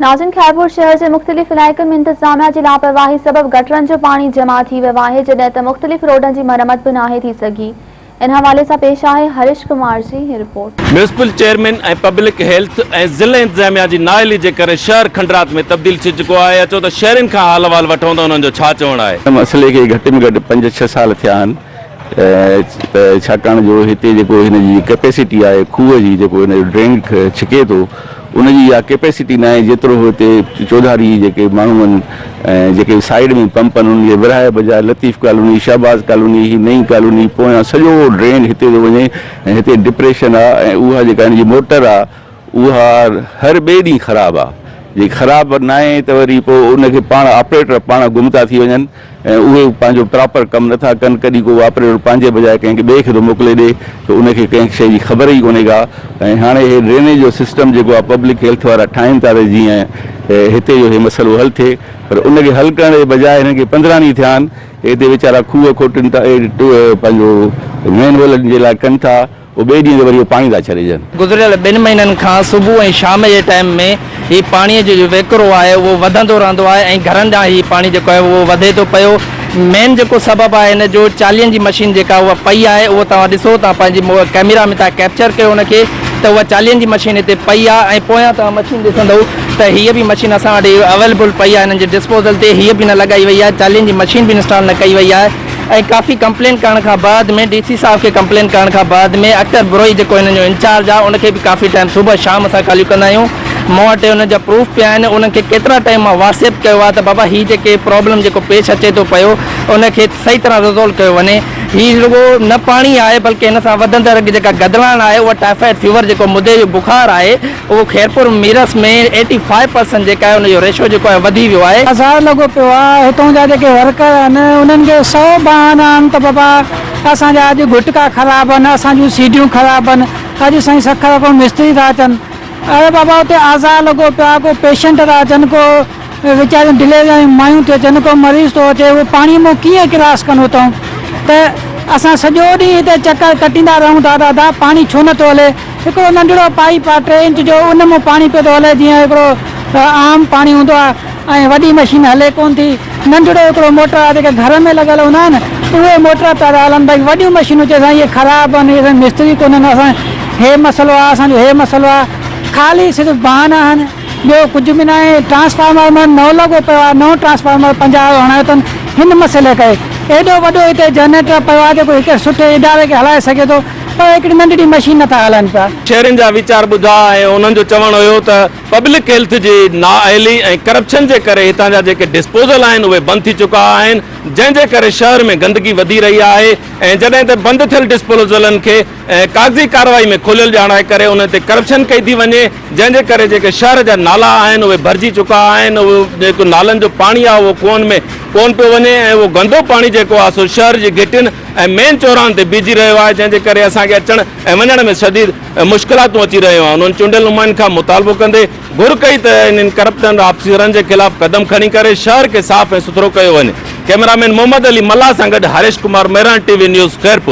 नाज़िन खैरपور शहर के मुख्तलिफ इलाक़नि में इंतजामिया की लापरवाही सबब गटरन जो पानी जमा थी वियो आहे, जड॒हिं त मुख्तलिफ रोडन की मरम्मत भी नाहे थी सघी। इन हवाले से पेश आहे हरीश कुमार की रिपोर्ट। म्यूनिसिपल चेयरमैन ए पब्लिक हेल्थ ए ज़िला इंतजामिया की नाअहली के करे शहर खंडरात में तब्दील थी चुको है। अचो तो शहरन का हाल अहवाल वठो तो उन्हनि जो छा चवणु आहे। मसले के घट में घट 5-6 साल थिया आहिनि, छाकाणि जो हिते जेको हिन जी कैपेसिटी आहे खूह जी, जेको हिन जो ड्रेन छिके थो उनजी इहा कैपेसिटी न आहे जेतिरो हिते चौधारी जेके माण्हू आहिनि जेके साइड में पंप आहिनि उनखे विरहाए बजाए लतीफ़ कॉलोनी, शहबाज़ कॉलोनी, ही नई कॉलोनी, पोयां सॼो ड्रेन हिते थो वञे ऐं हिते डिप्रेशन आहे ऐं उहा जेका हिन जी मोटर आहे उहा हर ॿिए ॾींहुं ख़राबु आहे। जे ख़राबु न आहे त वरी पोइ उनखे पाण ऑपरेटर पाण गुम था थी वञनि ऐं उहे पंहिंजो प्रॉपर कमु नथा कनि। कॾहिं को ऑपरेटर पंहिंजे बजाए कंहिंखे ॿिए खे थो मोकिले ॾिए त उनखे कंहिं शइ जी ख़बर ई कोन्हे का। ऐं हाणे हे ड्रेनेज जो सिस्टम जेको आहे पब्लिक हेल्थ वारा ठाहिनि था त जीअं हिते जो हे मसइलो हल थिए, पर उनखे हल करण जे बजाए हिननि खे 15 ॾींहं थिया आहिनि हिते वीचारा खूह खोटनि था, पंहिंजो मेन वेलनि जे लाइ कनि था, वो ॿिए ॾींहं ते वरी पाणी था छॾे ॾियनि। गुज़रियल 2 महीननि खां सुबुह ऐं शाम जे टाइम में ही पाणीअ जो वेकिरो आहे उहो वधंदो रहंदो आहे ऐं घरनि ॾांहुं ही पाणी जेको आहे उहो वधे थो पियो। मेन जेको सबबु आहे हिन जो चालीहनि जी मशीन जेका उहा पई आहे, उहो तव्हां ॾिसो, तव्हां पंहिंजी कैमरा में तव्हां कैप्चर कयो उनखे त उहा 40 जी मशीन हिते पई आहे ऐं पोयां तव्हां मशीन ॾिसंदव त हीअ बि मशीन असां वटि अवेलेबल पई आहे। हिननि जे डिस्पोजल ते हीअ बि न लॻाई वई आहे, 40 जी मशीन बि इंस्टॉल न कई वई आहे। ऐं काफ़ी कंप्लेन करण खां बाद में डीसी साहब के कंप्लेन करण खां बाद में अख्तर बुरोई जेको हिननि जो इंचार्ज आहे उनखे बि काफ़ी टाइम सुबुह शाम असां ॻाल्हियूं कंदा आहियूं। मूं वटि हुन जा प्रूफ पिया आहिनि, उनखे केतिरा टाइम मां व्हाट्सएप कयो आहे त बाबा हीअ जेके प्रॉब्लम जेको पेश अचे थो पियो उनखे सही तरह रिज़ोल्व कयो वञे। हीअ रुगो न पाणी आहे बल्कि हिन सां वधंदड़ जेका गदलाइण आहे उहा टाइफाइड फीवर जेको मुदे जो बुखार आहे उहो खैरपुर मीरस में 85% जेका आहे उनजो रेशो जेको आहे वधी वियो आहे। आज़ार लॻो पियो आहे, हितां जा जेके वर्कर आहिनि उन्हनि खे 100 बहाना आहिनि त बाबा असांजा अॼु गुटका ख़राबु आहिनि, असांजूं सीढ़ियूं ख़राबु आहिनि, अॼु साईं सखर को मिस्त्री था अचनि। अरे बाबा हुते आज़ार लॻो पियो आहे, को पेशेंट था अचनि, को वीचारियूं डिलीवरी मायूं थियूं अचनि, को मरीज़ थो अचे, उहो पाणीअ में कीअं क्रॉस कनि हुतां। त असां सॼो ॾींहुं हिते चकर कटींदा रहूं था, दादा पाणी छो नथो हले। हिकिड़ो नंढिड़ो पाइप आहे 3 इंच जो, उन में पाणी पियो थो हले जीअं हिकिड़ो आम पाणी हूंदो आहे ऐं वॾी मशीन हले कोन थी। नंढिड़ो हिकिड़ो मोटर आहे जेके घर में लॻल हूंदा आहिनि उहे मोटर पिया था हलनि। भई वॾियूं मशीनूं चए असां इहे ख़राबु आहिनि, इहे मिस्त्री कोन्हनि, असां हे मसइलो आहे, असांजो हे मसइलो आहे। ख़ाली सिर्फ़ु बहाना आहिनि, ॿियो कुझु बि न आहे। ट्रांसफार्मर नओं लॻो पियो आहे, नओं ट्रांसफार्मर 50 हणायो अथनि हिन मसइले करे। एॾो वॾो हिते जनरेटर पियो आहे जेको हिकु सुठे इदारे खे हलाए सघे थो, पर हिकिड़ी नंढड़ी मशीन नथा हलनि पिया। शहरनि जा वीचार ॿुधा ऐं उन्हनि जो चवणु हुयो त पब्लिक हेल्थ जी नाअहली ऐं करप्शन जे करे हितां जा जेके डिस्पोजल आहिनि उहे बंदि थी चुका आहिनि, जंहिंजे करे शहर में गंदगी वधी रही आहे। ऐं जॾहिं त बंदि थियल डिस्पोजलनि खे कागज़ी कार्रवाई में खोलियल ॼाणाए करे उन ते करप्शन कई थी वञे, जंहिंजे करे जेके शहर जा नाला आहिनि उहे भरिजी चुका आहिनि। उहो जेको नालनि जो पाणी आहे उहो कुअनि में कोन पियो वञे ऐं उहो गंदो पाणी जेको आहे सो शहर जी घिटियुनि ऐं मेन चौराहनि ते बीहजी रहियो आहे, जंहिंजे करे असांखे अचण ऐं वञण में शदीद मुश्किलातूं अची रहियूं आहिनि। उन्हनि चूंडियल नुमाइंदनि खां मुतालबो कंदे घुर कई त इन्हनि करप्टन ऑफिसरनि जे ख़िलाफ़ कदम खणी करे शहर खे साफ़ ऐं सुथरो कयो वञे। कैमरामैन मोहम्मद अली मल्ला सां गॾु हरीश कुमार, मेहरान टीवी न्यूज़, खैरपुर।